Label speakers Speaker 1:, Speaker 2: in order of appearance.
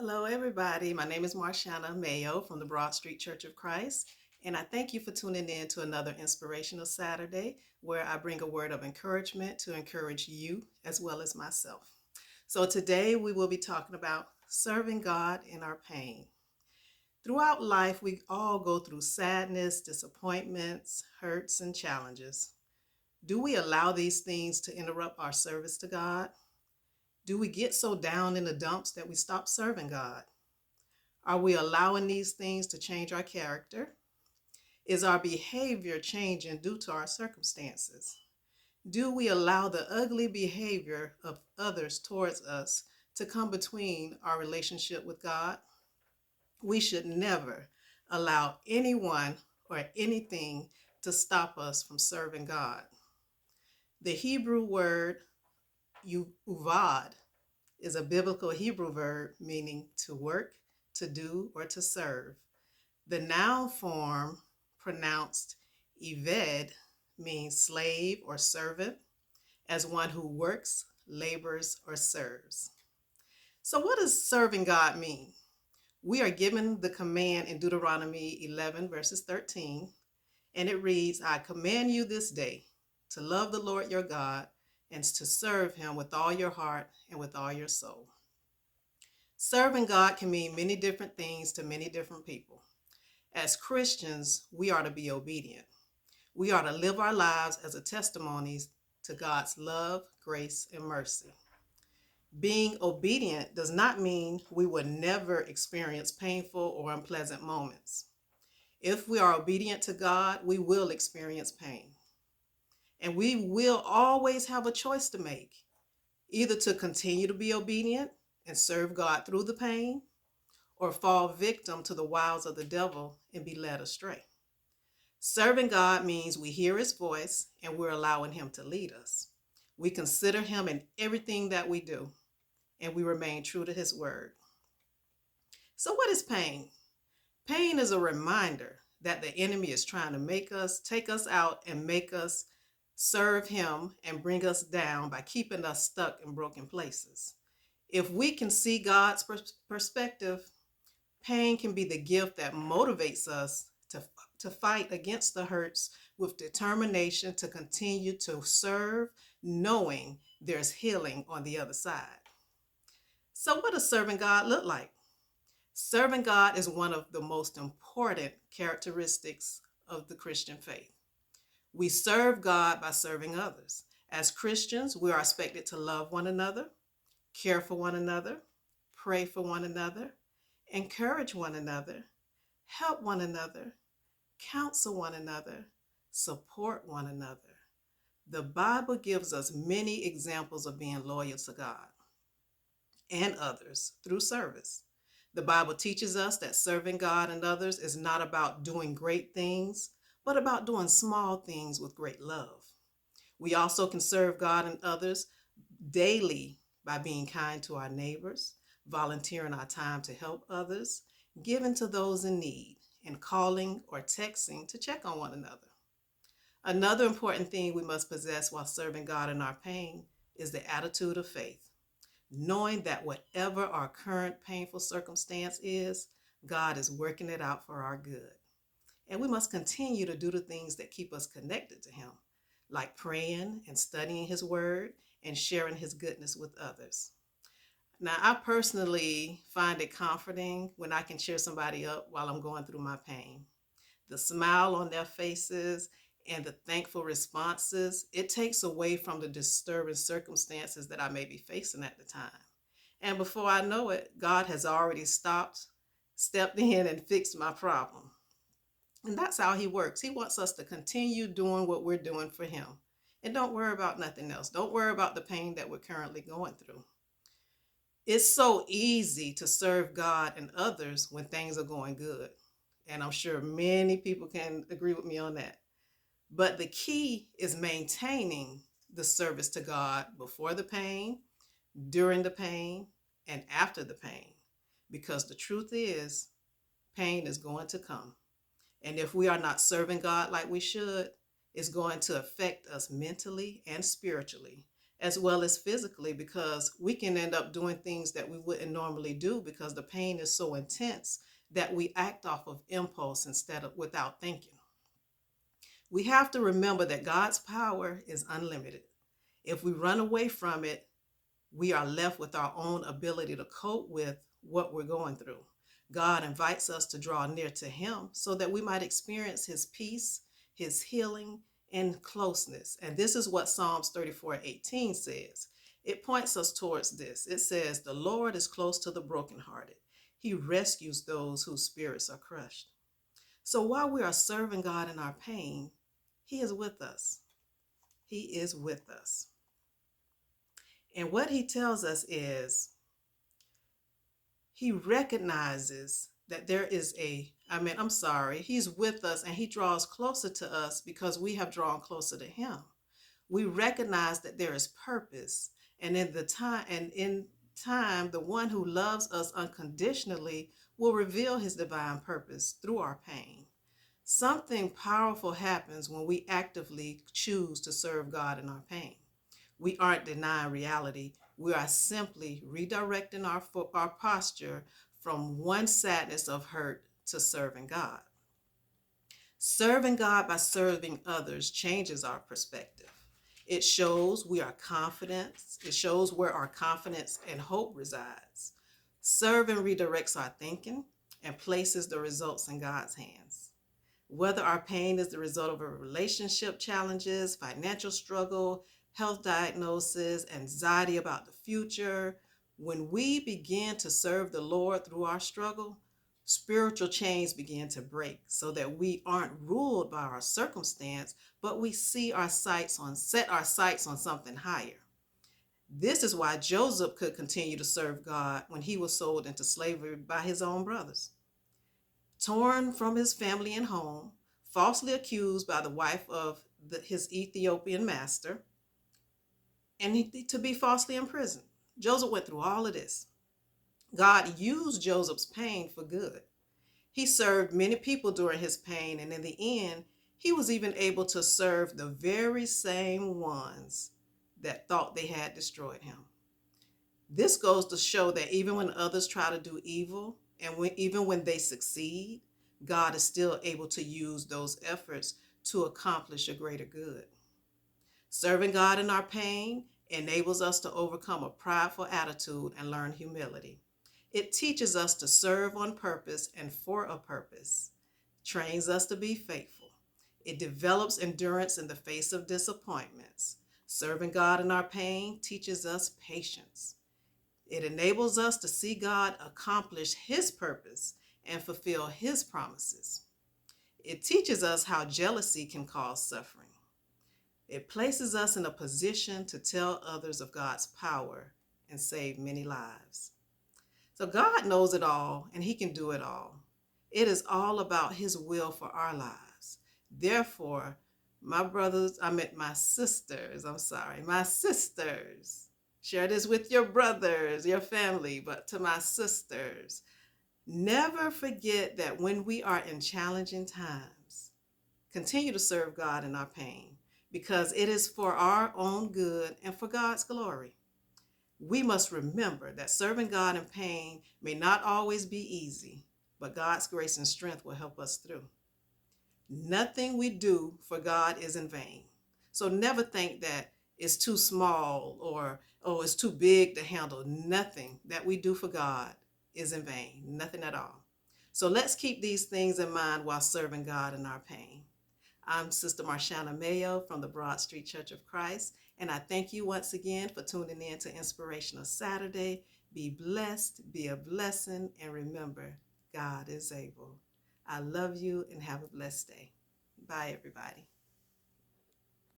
Speaker 1: Hello, everybody. My name is Marshana Mayo from the Broad Street Church of Christ, and I thank you for tuning in to another Inspirational Saturday where I bring a word of encouragement to encourage you as well as myself. So, today we will be talking about serving God in our pain. Throughout life, we all go through sadness, disappointments, hurts, and challenges. Do we allow these things to interrupt our service to God? Do we get so down in the dumps that we stop serving God? Are we allowing these things to change our character? Is our behavior changing due to our circumstances? Do we allow the ugly behavior of others towards us to come between our relationship with God? We should never allow anyone or anything to stop us from serving God. The Hebrew word uvad is a biblical Hebrew verb meaning to work, to do, or to serve. The noun form, pronounced eved, means slave or servant, as one who works, labors, or serves. So, what does serving God mean? We are given the command in Deuteronomy 11, verses 13, and it reads, I command you this day to love the Lord your God and to serve him with all your heart and with all your soul. Serving God can mean many different things to many different people. As Christians, we are to be obedient. We are to live our lives as a testimony to God's love, grace, and mercy. Being obedient does not mean we will never experience painful or unpleasant moments. If we are obedient to God, we will experience pain. And we will always have a choice to make, either to continue to be obedient and serve God through the pain, or fall victim to the wiles of the devil and be led astray. Serving God means we hear his voice and we're allowing him to lead us. We consider him in everything that we do, and we remain true to his word. So, what is pain? Pain is a reminder that the enemy is trying to take us out and make us serve him and bring us down by keeping us stuck in broken places. If we can see God's perspective, pain can be the gift that motivates us to fight against the hurts with determination to continue to serve, knowing there's healing on the other side. So, what does serving God look like? Serving God is one of the most important characteristics of the Christian faith. We serve God by serving others. As Christians, we are expected to love one another, care for one another, pray for one another, encourage one another, help one another, counsel one another, support one another. The Bible gives us many examples of being loyal to God and others through service. The Bible teaches us that serving God and others is not about doing great things, but about doing small things with great love. We also can serve God and others daily by being kind to our neighbors, volunteering our time to help others, giving to those in need, and calling or texting to check on one another. Another important thing we must possess while serving God in our pain is the attitude of faith, knowing that whatever our current painful circumstance is, God is working it out for our good. And we must continue to do the things that keep us connected to him, like praying and studying his word and sharing his goodness with others. Now, I personally find it comforting when I can cheer somebody up while I'm going through my pain. The smile on their faces and the thankful responses, it takes away from the disturbing circumstances that I may be facing at the time. And before I know it, God has already stepped in and fixed my problem. And that's how he works. He wants us to continue doing what we're doing for him. And don't worry about nothing else. Don't worry about the pain that we're currently going through. It's so easy to serve God and others when things are going good. And I'm sure many people can agree with me on that. But the key is maintaining the service to God before the pain, during the pain, and after the pain. Because the truth is, pain is going to come. And if we are not serving God like we should, it's going to affect us mentally and spiritually. as well as physically, because we can end up doing things that we wouldn't normally do because the pain is so intense that we act off of impulse instead of without thinking. We have to remember that God's power is unlimited. If we run away from it, we are left with our own ability to cope with what we're going through. God invites us to draw near to Him so that we might experience His peace, His healing, and closeness. And this is what Psalms 34:18 says. It points us towards this. It says, "The Lord is close to the brokenhearted. He rescues those whose spirits are crushed." So while we are serving God in our pain, He is with us. He is with us. And what He tells us is He recognizes that there is He's with us and He draws closer to us because we have drawn closer to Him. We recognize that there is purpose, and in time, the one who loves us unconditionally will reveal His divine purpose through our pain. Something powerful happens when we actively choose to serve God in our pain. We aren't denying reality. We are simply redirecting our posture from one sadness of hurt to serving God. Serving God by serving others changes our perspective. It shows we are confident. It shows where our confidence and hope resides. Serving redirects our thinking and places the results in God's hands. Whether our pain is the result of a relationship challenges, financial struggle, health diagnosis, anxiety about the future, when we begin to serve the Lord through our struggle, spiritual chains begin to break so that we aren't ruled by our circumstance, but we set our sights on something higher. This is why Joseph could continue to serve God when he was sold into slavery by his own brothers. Torn from his family and home, falsely accused by the wife of his Ethiopian master, and to be falsely imprisoned. Joseph went through all of this. God used Joseph's pain for good. He served many people during his pain, and in the end, he was even able to serve the very same ones that thought they had destroyed him. This goes to show that even when others try to do evil, and even when they succeed, God is still able to use those efforts to accomplish a greater good. Serving God in our pain enables us to overcome a prideful attitude and learn humility. It teaches us to serve on purpose and for a purpose, trains us to be faithful. It develops endurance in the face of disappointments. Serving God in our pain teaches us patience. It enables us to see God accomplish His purpose and fulfill His promises. It teaches us how jealousy can cause suffering. It places us in a position to tell others of God's power and save many lives. So God knows it all and He can do it all. It is all about His will for our lives. Therefore, my sisters, share this with your brothers, your family, but to my sisters, never forget that when we are in challenging times, continue to serve God in our pain because it is for our own good and for God's glory. We must remember that serving God in pain may not always be easy, but God's grace and strength will help us through. Nothing we do for God is in vain. So never think that it's too small or, oh, it's too big to handle. Nothing that we do for God is in vain. Nothing at all. So let's keep these things in mind while serving God in our pain. I'm Sister Marshana Mayo from the Broad Street Church of Christ, and I thank you once again for tuning in to Inspirational Saturday. Be blessed, be a blessing, and remember, God is able. I love you and have a blessed day. Bye, everybody.